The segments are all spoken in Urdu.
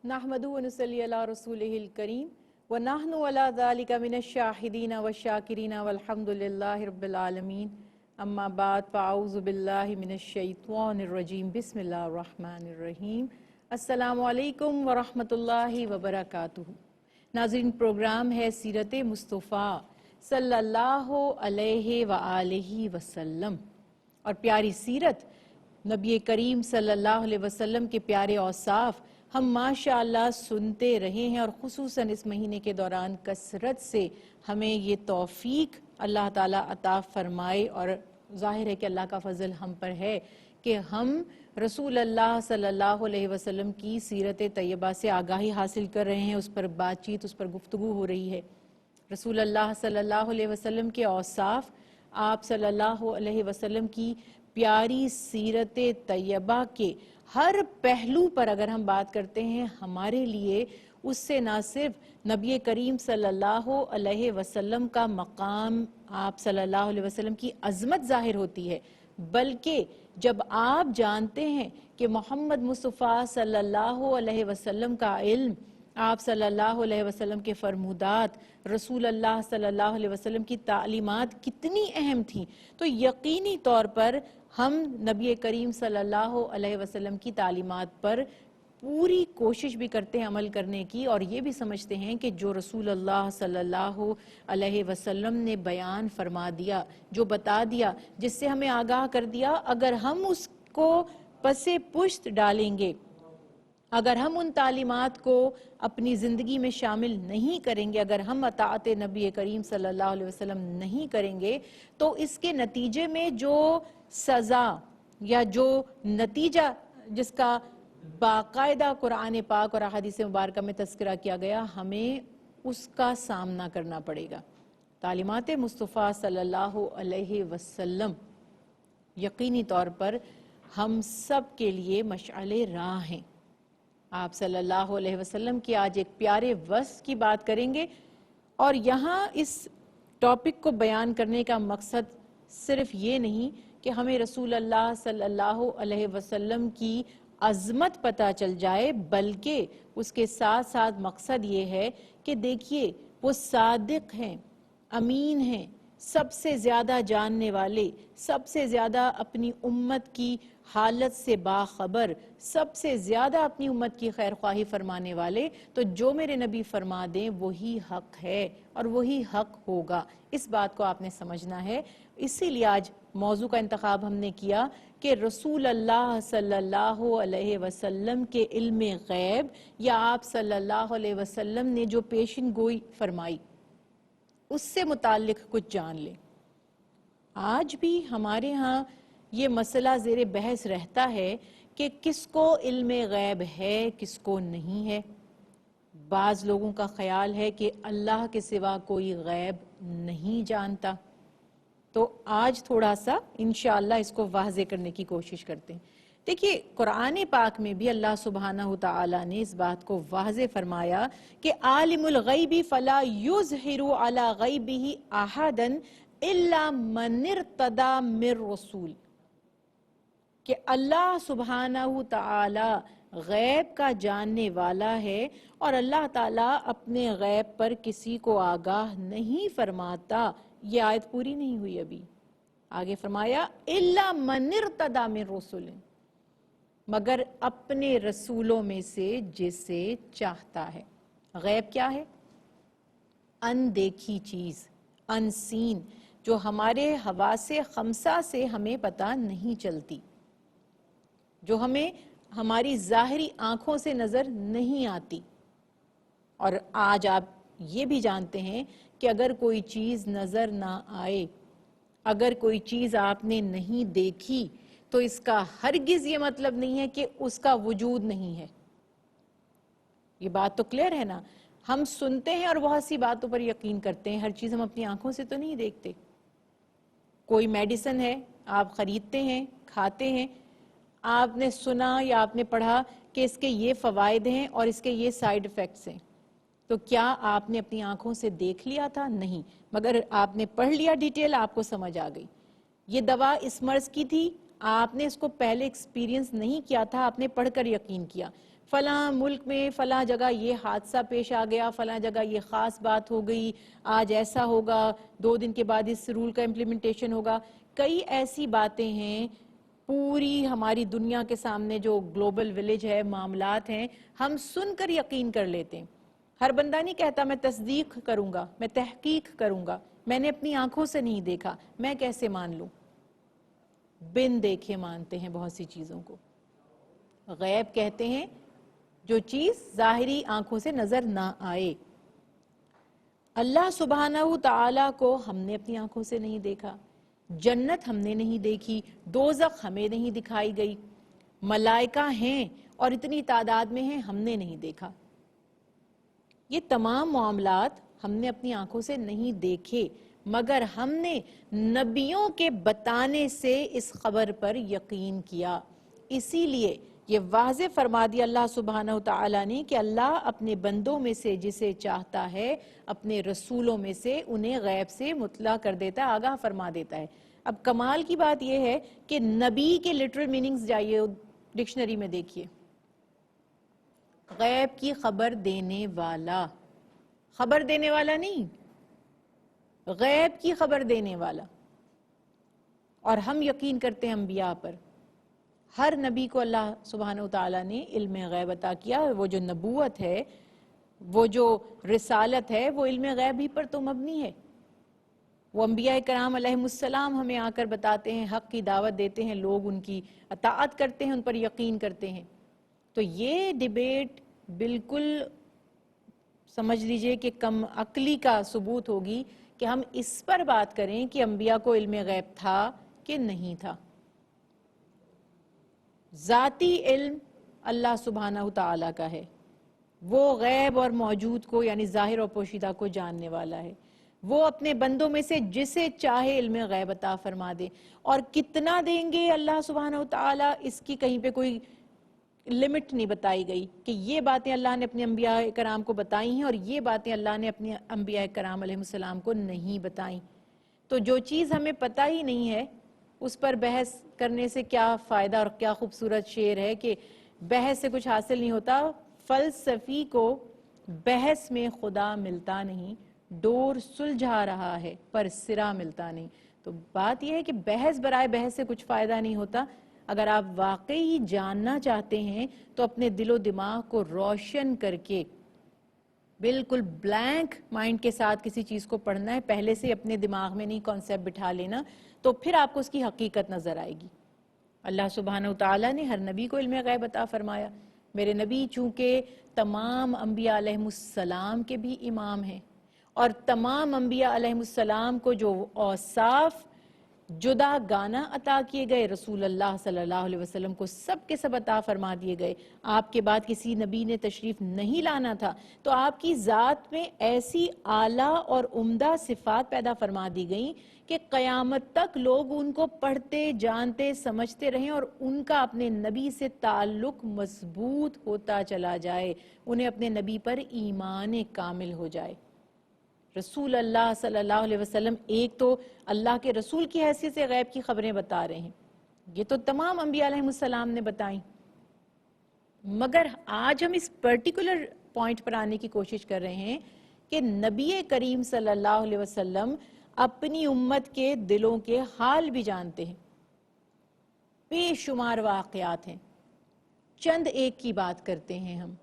نحمدہ ونصلی علی رسولہ الکریم ونحن علی ذالک من الشاہدین والشاکرین والحمد للہ رب العالمین اما بعد فاعوذ باللہ من الشیطان الرجیم بسم اللہ الرحمن الرحیم السلام علیکم ورحمۃ اللہ وبرکاتہ۔ ناظرین، پروگرام ہے سیرت مصطفیٰ صلی اللہ علیہ وآلہ وسلم، اور پیاری سیرت نبی کریم صلی اللہ علیہ وسلم کے پیارے اوصاف ہم ماشاءاللہ سنتے رہے ہیں، اور خصوصاً اس مہینے کے دوران کثرت سے ہمیں یہ توفیق اللہ تعالیٰ عطا فرمائے، اور ظاہر ہے کہ اللہ کا فضل ہم پر ہے کہ ہم رسول اللہ صلی اللہ علیہ وسلم کی سیرت طیبہ سے آگاہی حاصل کر رہے ہیں، اس پر بات چیت، اس پر گفتگو ہو رہی ہے۔ رسول اللہ صلی اللہ علیہ وسلم کے اوصاف، آپ صلی اللہ علیہ وسلم کی پیاری سیرت طیبہ کے ہر پہلو پر اگر ہم بات کرتے ہیں، ہمارے لیے اس سے نہ صرف نبی کریم صلی اللہ علیہ وسلم کا مقام، آپ صلی اللہ علیہ وسلم کی عظمت ظاہر ہوتی ہے، بلکہ جب آپ جانتے ہیں کہ محمد مصطفیٰ صلی اللہ علیہ وسلم کا علم، آپ صلی اللہ علیہ وسلم کے فرمودات، رسول اللہ صلی اللہ علیہ وسلم کی تعلیمات کتنی اہم تھیں، تو یقینی طور پر ہم نبی کریم صلی اللہ علیہ وسلم کی تعلیمات پر پوری کوشش بھی کرتے ہیں عمل کرنے کی، اور یہ بھی سمجھتے ہیں کہ جو رسول اللہ صلی اللہ علیہ وسلم نے بیان فرما دیا، جو بتا دیا، جس سے ہمیں آگاہ کر دیا، اگر ہم اس کو پس پشت ڈالیں گے، اگر ہم ان تعلیمات کو اپنی زندگی میں شامل نہیں کریں گے، اگر ہم اطاعت نبی کریم صلی اللہ علیہ وسلم نہیں کریں گے، تو اس کے نتیجے میں جو سزا یا جو نتیجہ جس کا باقاعدہ قرآن پاک اور احادیث مبارکہ میں تذکرہ کیا گیا، ہمیں اس کا سامنا کرنا پڑے گا۔ تعلیمات مصطفیٰ صلی اللہ علیہ وسلم یقینی طور پر ہم سب کے لیے مشعل راہ ہیں۔ آپ صلی اللہ علیہ وسلم کی آج ایک پیارے وصف کی بات کریں گے، اور یہاں اس ٹاپک کو بیان کرنے کا مقصد صرف یہ نہیں کہ ہمیں رسول اللہ صلی اللہ علیہ وسلم کی عظمت پتہ چل جائے، بلکہ اس کے ساتھ ساتھ مقصد یہ ہے کہ دیکھیے وہ صادق ہیں، امین ہیں، سب سے زیادہ جاننے والے، سب سے زیادہ اپنی امت کی حالت سے باخبر، سب سے زیادہ اپنی امت کی خیر خواہی فرمانے والے، تو جو میرے نبی فرما دیں وہی حق ہے اور وہی حق ہوگا۔ اس بات کو آپ نے سمجھنا ہے۔ اسی لیے آج موضوع کا انتخاب ہم نے کیا کہ رسول اللہ صلی اللہ علیہ وسلم کے علم غیب، یا آپ صلی اللہ علیہ وسلم نے جو پیشن گوئی فرمائی، اس سے متعلق کچھ جان لیں۔ آج بھی ہمارے ہاں یہ مسئلہ زیر بحث رہتا ہے کہ کس کو علم غیب ہے، کس کو نہیں ہے۔ بعض لوگوں کا خیال ہے کہ اللہ کے سوا کوئی غیب نہیں جانتا، تو آج تھوڑا سا انشاءاللہ اس کو واضح کرنے کی کوشش کرتے ہیں۔ دیکھیے، قرآن پاک میں بھی اللہ سبحانہ وتعالی نے اس بات کو واضح فرمایا کہ عالم الغیب فلا یظہر علی غیبہ احدا الا من ارتضی من رسول، کہ اللہ سبحانہ وتعالی غیب کا جاننے والا ہے، اور اللہ تعالیٰ اپنے غیب پر کسی کو آگاہ نہیں فرماتا۔ یہ آیت پوری نہیں ہوئی ابھی، آگے فرمایا الا من ارتضی من رسول، مگر اپنے رسولوں میں سے جسے چاہتا ہے۔ غیب کیا ہے؟ اندیکھی چیز، انسین، جو ہمارے حواس خمسہ سے ہمیں پتہ نہیں چلتی، جو ہمیں ہماری ظاہری آنکھوں سے نظر نہیں آتی۔ اور آج آپ یہ بھی جانتے ہیں کہ اگر کوئی چیز نظر نہ آئے، اگر کوئی چیز آپ نے نہیں دیکھی، تو اس کا ہرگز یہ مطلب نہیں ہے کہ اس کا وجود نہیں ہے۔ یہ بات تو کلیئر ہے نا؟ ہم سنتے ہیں اور بہت سی باتوں پر یقین کرتے ہیں، ہر چیز ہم اپنی آنکھوں سے تو نہیں دیکھتے۔ کوئی میڈیسن ہے، آپ خریدتے ہیں، کھاتے ہیں، آپ نے سنا یا آپ نے پڑھا کہ اس کے یہ فوائد ہیں اور اس کے یہ سائیڈ ایفیکٹس ہیں، تو کیا آپ نے اپنی آنکھوں سے دیکھ لیا تھا؟ نہیں، مگر آپ نے پڑھ لیا ڈیٹیل، آپ کو سمجھ آ گئی۔ یہ دوا اس مرض کی تھی، آپ نے اس کو پہلے ایکسپیرینس نہیں کیا تھا، آپ نے پڑھ کر یقین کیا۔ فلاں ملک میں فلاں جگہ یہ حادثہ پیش آ گیا، فلاں جگہ یہ خاص بات ہو گئی، آج ایسا ہوگا، 2 دن کے بعد اس رول کا امپلیمنٹیشن ہوگا. کئی ایسی باتیں ہیں پوری ہماری دنیا کے سامنے جو گلوبل ولیج ہے، معاملات ہیں، ہم سن کر یقین کر لیتے ہیں. ہر بندہ نہیں کہتا میں تصدیق کروں گا، میں تحقیق کروں گا، میں نے اپنی آنکھوں سے نہیں دیکھا، میں کیسے مان لوں؟ بن دیکھے مانتے ہیں بہت سی چیزوں کو. غیب کہتے ہیں جو چیز ظاہری آنکھوں سے نظر نہ آئے. اللہ سبحانہ تعالیٰ کو ہم نے اپنی آنکھوں سے نہیں دیکھا، جنت ہم نے نہیں دیکھی، دوزخ ہمیں نہیں دکھائی گئی، ملائکہ ہیں اور اتنی تعداد میں ہیں، ہم نے نہیں دیکھا. یہ تمام معاملات ہم نے اپنی آنکھوں سے نہیں دیکھے، مگر ہم نے نبیوں کے بتانے سے اس خبر پر یقین کیا. اسی لیے یہ واضح فرما دیا اللہ سبحانہ تعالیٰ نے کہ اللہ اپنے بندوں میں سے جسے چاہتا ہے اپنے رسولوں میں سے انہیں غیب سے مطلع کر دیتا ہے، آگاہ فرما دیتا ہے. اب کمال کی بات یہ ہے کہ نبی کے لٹرل میننگز جائیے ڈکشنری میں دیکھیے. غیب کی خبر دینے والا، خبر دینے والا نہیں، غیب کی خبر دینے والا. اور ہم یقین کرتے ہیں انبیاء پر. ہر نبی کو اللہ سبحانہ وتعالیٰ نے علم غیب عطا کیا. وہ جو نبوت ہے، وہ جو رسالت ہے، وہ علم غیب ہی پر تو مبنی ہے. وہ انبیاء کرام علیہ السلام ہمیں آ کر بتاتے ہیں، حق کی دعوت دیتے ہیں، لوگ ان کی اطاعت کرتے ہیں، ان پر یقین کرتے ہیں. تو یہ ڈیبیٹ بالکل سمجھ لیجئے کہ کم عقلی کا ثبوت ہوگی کہ ہم اس پر بات کریں کہ انبیاء کو علم غیب تھا کہ نہیں تھا. ذاتی علم اللہ سبحانہ تعالیٰ کا ہے، وہ غیب اور موجود کو یعنی ظاہر اور پوشیدہ کو جاننے والا ہے. وہ اپنے بندوں میں سے جسے چاہے علم غیب عطا فرما دے. اور کتنا دیں گے اللہ سبحانہ تعالیٰ، اس کی کہیں پہ کوئی لمٹ نہیں بتائی گئی کہ یہ باتیں اللہ نے اپنے انبیاء کرام کو بتائی ہیں اور یہ باتیں اللہ نے اپنے انبیاء کرام علیہ السلام کو نہیں بتائیں. تو جو چیز ہمیں پتہ ہی نہیں ہے اس پر بحث کرنے سے کیا فائدہ؟ اور کیا خوبصورت شعر ہے کہ بحث سے کچھ حاصل نہیں ہوتا، فلسفی کو بحث میں خدا ملتا نہیں، ڈور سلجھا رہا ہے پر سرا ملتا نہیں. تو بات یہ ہے کہ بحث برائے بحث سے کچھ فائدہ نہیں ہوتا. اگر آپ واقعی جاننا چاہتے ہیں تو اپنے دل و دماغ کو روشن کر کے بالکل بلینک مائنڈ کے ساتھ کسی چیز کو پڑھنا ہے، پہلے سے اپنے دماغ میں نہیں کانسیپٹ بٹھا لینا، تو پھر آپ کو اس کی حقیقت نظر آئے گی. اللہ سبحانہ وتعالیٰ نے ہر نبی کو علم غیب عطا فرمایا. میرے نبی چونکہ تمام انبیاء علیہ السلام کے بھی امام ہیں، اور تمام انبیاء علیہ السلام کو جو اوصاف جدا گانا عطا کیے گئے، رسول اللہ صلی اللہ علیہ وسلم کو سب کے سب عطا فرما دیے گئے. آپ کے بعد کسی نبی نے تشریف نہیں لانا تھا، تو آپ کی ذات میں ایسی اعلیٰ اور عمدہ صفات پیدا فرما دی گئیں کہ قیامت تک لوگ ان کو پڑھتے، جانتے، سمجھتے رہیں اور ان کا اپنے نبی سے تعلق مضبوط ہوتا چلا جائے، انہیں اپنے نبی پر ایمان کامل ہو جائے. رسول اللہ صلی اللہ علیہ وسلم ایک تو اللہ کے رسول کی حیثیت سے غیب کی خبریں بتا رہے ہیں، یہ تو تمام انبیاء علیہ السلام نے بتائیں. مگر آج ہم اس پرٹیکولر پوائنٹ پر آنے کی کوشش کر رہے ہیں کہ نبی کریم صلی اللہ علیہ وسلم اپنی امت کے دلوں کے حال بھی جانتے ہیں. بے شمار واقعات ہیں، چند ایک کی بات کرتے ہیں ہم،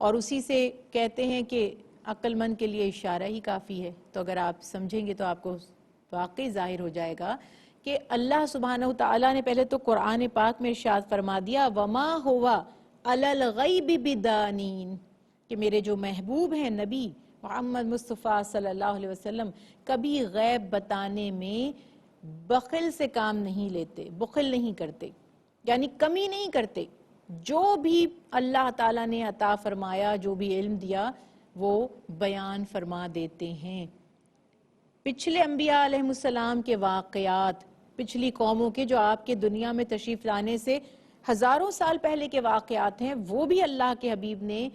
اور اسی سے کہتے ہیں کہ عقل مند کے لیے اشارہ ہی کافی ہے. تو اگر آپ سمجھیں گے تو آپ کو واقعی ظاہر ہو جائے گا کہ اللہ سبحانہ تعالیٰ نے پہلے تو قرآن پاک میں ارشاد فرما دیا وَمَا هُوَ عَلَى الْغَيْبِ بِضَانِينَ، کہ میرے جو محبوب ہیں نبی محمد مصطفیٰ صلی اللہ علیہ وسلم کبھی غیب بتانے میں بخل سے کام نہیں لیتے، بخل نہیں کرتے، یعنی کمی نہیں کرتے. جو بھی اللہ تعالیٰ نے عطا فرمایا، جو بھی علم دیا، وہ بیان فرما دیتے ہیں. پچھلے انبیاء علیہ السلام کے واقعات، پچھلی قوموں کے جو آپ کے دنیا میں تشریف لانے سے ہزاروں سال پہلے کے واقعات ہیں، وہ بھی اللہ کے حبیب نے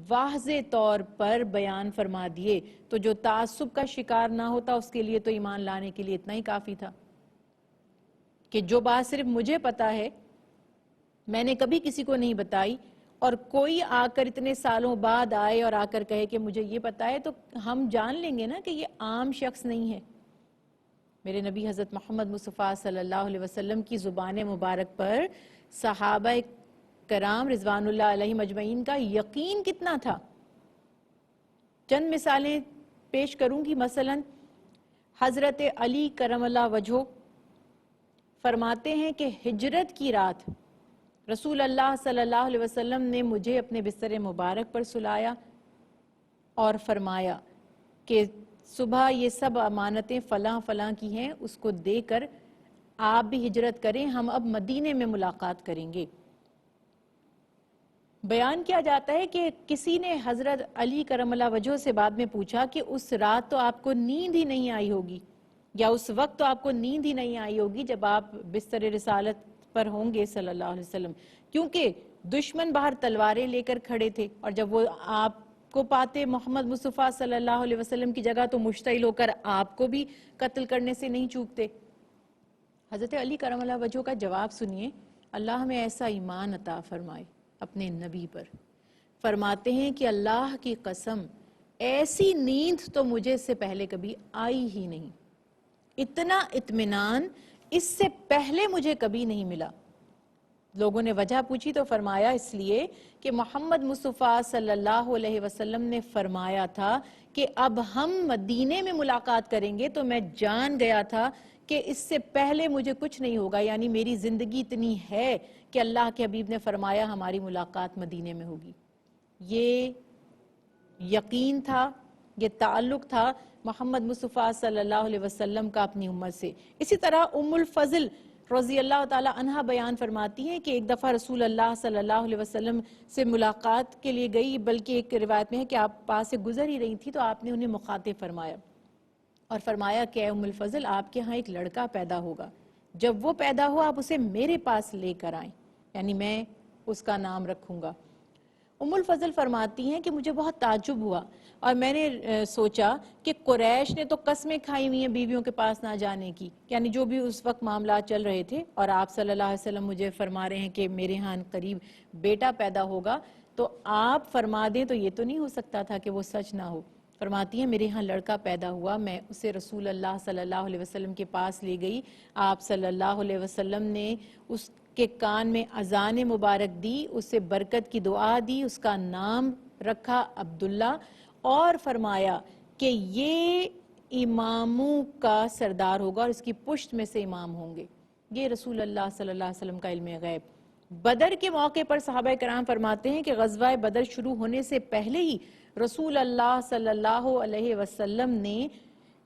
واضح طور پر بیان فرما دیے. تو جو تعصب کا شکار نہ ہوتا اس کے لیے تو ایمان لانے کے لیے اتنا ہی کافی تھا کہ جو بات صرف مجھے پتا ہے، میں نے کبھی کسی کو نہیں بتائی، اور کوئی آ کر اتنے سالوں بعد آئے اور آ کر کہے کہ مجھے یہ پتا ہے، تو ہم جان لیں گے نا کہ یہ عام شخص نہیں ہے۔ میرے نبی حضرت محمد مصطفیٰ صلی اللہ علیہ وسلم کی زبان مبارک پر صحابہ کرام رضوان اللہ علیہ مجمعین کا یقین کتنا تھا۔ چند مثالیں پیش کروں گی۔ مثلا حضرت علی کرم اللہ وجہہ فرماتے ہیں کہ ہجرت کی رات رسول اللہ صلی اللہ علیہ وسلم نے مجھے اپنے بستر مبارک پر سلایا اور فرمایا کہ صبح یہ سب امانتیں فلاں فلاں کی ہیں، اس کو دے کر آپ بھی ہجرت کریں، ہم اب مدینے میں ملاقات کریں گے۔ بیان کیا جاتا ہے کہ کسی نے حضرت علی کرم اللہ وجہہ سے بعد میں پوچھا کہ اس رات تو آپ کو نیند ہی نہیں آئی ہوگی، یا اس وقت تو آپ کو نیند ہی نہیں آئی ہوگی جب آپ بستر رسالت پر ہوں گے صلی اللہ علیہ وسلم، کیونکہ دشمن باہر تلواریں لے کر کھڑے تھے، اور جب وہ آپ کو پاتے محمد مصطفیٰ صلی اللہ علیہ وسلم کی جگہ تو مشتعل ہو کر آپ کو بھی قتل کرنے سے نہیں چوکتے۔ حضرت علی کرم اللہ وجہہ کا جواب سنیے، اللہ ہمیں ایسا ایمان عطا فرمائے اپنے نبی پر۔ فرماتے ہیں کہ اللہ کی قسم ایسی نیند تو مجھے اس سے پہلے کبھی آئی ہی نہیں، اتنا اطمینان اس سے پہلے مجھے کبھی نہیں ملا۔ لوگوں نے وجہ پوچھی تو فرمایا اس لیے کہ محمد مصطفیٰ صلی اللہ علیہ وسلم نے فرمایا تھا کہ اب ہم مدینے میں ملاقات کریں گے، تو میں جان گیا تھا کہ اس سے پہلے مجھے کچھ نہیں ہوگا، یعنی میری زندگی اتنی ہے کہ اللہ کے حبیب نے فرمایا ہماری ملاقات مدینے میں ہوگی۔ یہ یقین تھا، یہ تعلق تھا محمد مصطفیٰ صلی اللہ علیہ وسلم کا اپنی امت سے۔ اسی طرح ام الفضل رضی اللہ تعالی عنہ بیان فرماتی ہیں کہ ایک دفعہ رسول اللہ صلی اللہ علیہ وسلم سے ملاقات کے لیے گئی، بلکہ ایک روایت میں ہے کہ آپ پاس سے گزر ہی رہی تھی تو آپ نے انہیں مخاطب فرمایا اور فرمایا کہ اے ام الفضل، آپ کے ہاں ایک لڑکا پیدا ہوگا، جب وہ پیدا ہو آپ اسے میرے پاس لے کر آئیں، یعنی میں اس کا نام رکھوں گا۔ ام الفضل فرماتی ہیں کہ مجھے بہت تعجب ہوا اور میں نے سوچا کہ قریش نے تو قسمیں کھائی ہوئی ہیں بیویوں کے پاس نہ جانے کی، یعنی جو بھی اس وقت معاملات چل رہے تھے، اور آپ صلی اللہ علیہ وسلم مجھے فرما رہے ہیں کہ میرے ہاں قریب بیٹا پیدا ہوگا، تو آپ فرما دیں تو یہ تو نہیں ہو سکتا تھا کہ وہ سچ نہ ہو۔ فرماتی ہیں میرے ہاں لڑکا پیدا ہوا، میں اسے رسول اللہ صلی اللہ علیہ وسلم کے پاس لے گئی، آپ صلی اللہ علیہ وسلم نے اس کے کان میں اذان مبارک دی، اسے برکت کی دعا دی، اس کا نام رکھا عبداللہ، اور فرمایا کہ یہ اماموں کا سردار ہوگا اور اس کی پشت میں سے امام ہوں گے۔ یہ رسول اللہ صلی اللہ علیہ وسلم کا علم غیب۔ بدر کے موقع پر صحابہ کرام فرماتے ہیں کہ غزوہ بدر شروع ہونے سے پہلے ہی رسول اللہ صلی اللہ علیہ وسلم نے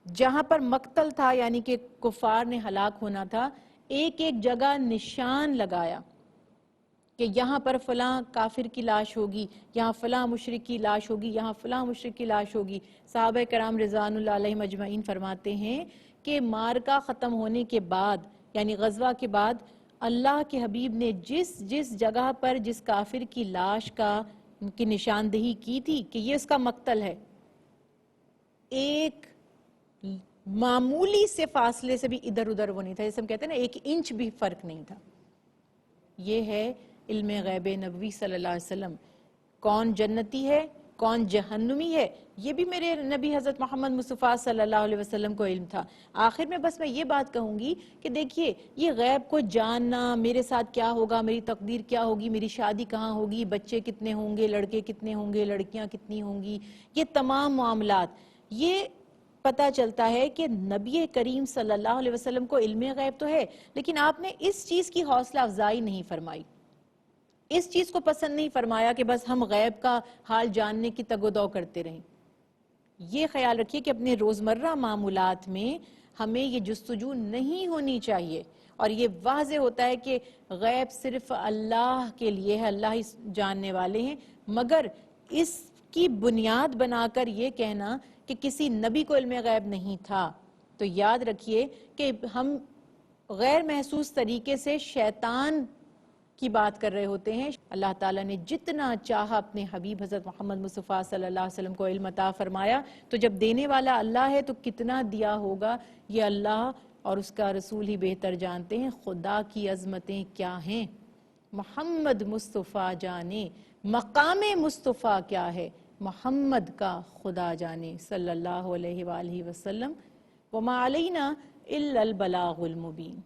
جہاں پر مقتل تھا، یعنی کہ کفار نے ہلاک ہونا تھا، ایک ایک جگہ نشان لگایا کہ یہاں پر فلاں کافر کی لاش ہوگی، یہاں فلاں مشرک کی لاش ہوگی، یہاں فلاں مشرک کی لاش ہوگی۔ صحابہ کرام رضوان اللہ علیہ مجمعین فرماتے ہیں کہ مارکہ ختم ہونے کے بعد، یعنی غزوہ کے بعد، اللہ کے حبیب نے جس جس جگہ پر جس کافر کی لاش کی نشاندہی کی تھی کہ یہ اس کا مقتل ہے، ایک معمولی سے فاصلے سے بھی ادھر ادھر وہ نہیں تھا، جیسے ہم کہتے ہیں نا 1 انچ بھی فرق نہیں تھا۔ یہ ہے علم غیب نبوی صلی اللہ علیہ وسلم۔ کون جنتی ہے کون جہنمی ہے، یہ بھی میرے نبی حضرت محمد مصطفیٰ صلی اللہ علیہ وسلم کو علم تھا۔ آخر میں بس میں یہ بات کہوں گی کہ دیکھیے یہ غیب کو جاننا، میرے ساتھ کیا ہوگا، میری تقدیر کیا ہوگی، میری شادی کہاں ہوگی، بچے کتنے ہوں گے، لڑکے کتنے ہوں گے، لڑکیاں کتنی ہوں گی، یہ تمام معاملات، یہ پتہ چلتا ہے کہ نبی کریم صلی اللہ علیہ وسلم کو علم غیب تو ہے، لیکن آپ نے اس چیز کی حوصلہ افزائی نہیں فرمائی، اس چیز کو پسند نہیں فرمایا کہ بس ہم غیب کا حال جاننے کی تگ و دو کرتے رہیں۔ یہ خیال رکھیے کہ اپنے روزمرہ معاملات میں ہمیں یہ جستجو نہیں ہونی چاہیے، اور یہ واضح ہوتا ہے کہ غیب صرف اللہ کے لیے ہے، اللہ ہی جاننے والے ہیں، مگر اس کی بنیاد بنا کر یہ کہنا کہ کسی نبی کو علم غیب نہیں تھا، تو یاد رکھیے کہ ہم غیر محسوس طریقے سے شیطان کی بات کر رہے ہوتے ہیں۔ اللہ تعالیٰ نے جتنا چاہا اپنے حبیب حضرت محمد مصطفیٰ صلی اللہ علیہ وسلم کو علم عطا فرمایا، تو جب دینے والا اللہ ہے تو کتنا دیا ہوگا یہ اللہ اور اس کا رسول ہی بہتر جانتے ہیں۔ خدا کی عظمتیں کیا ہیں محمد مصطفیٰ جانے، مقام مصطفیٰ کیا ہے محمد کا خدا جانے صلی اللہ علیہ وآلہ وسلم۔ وما علینا الا البلاغ المبین۔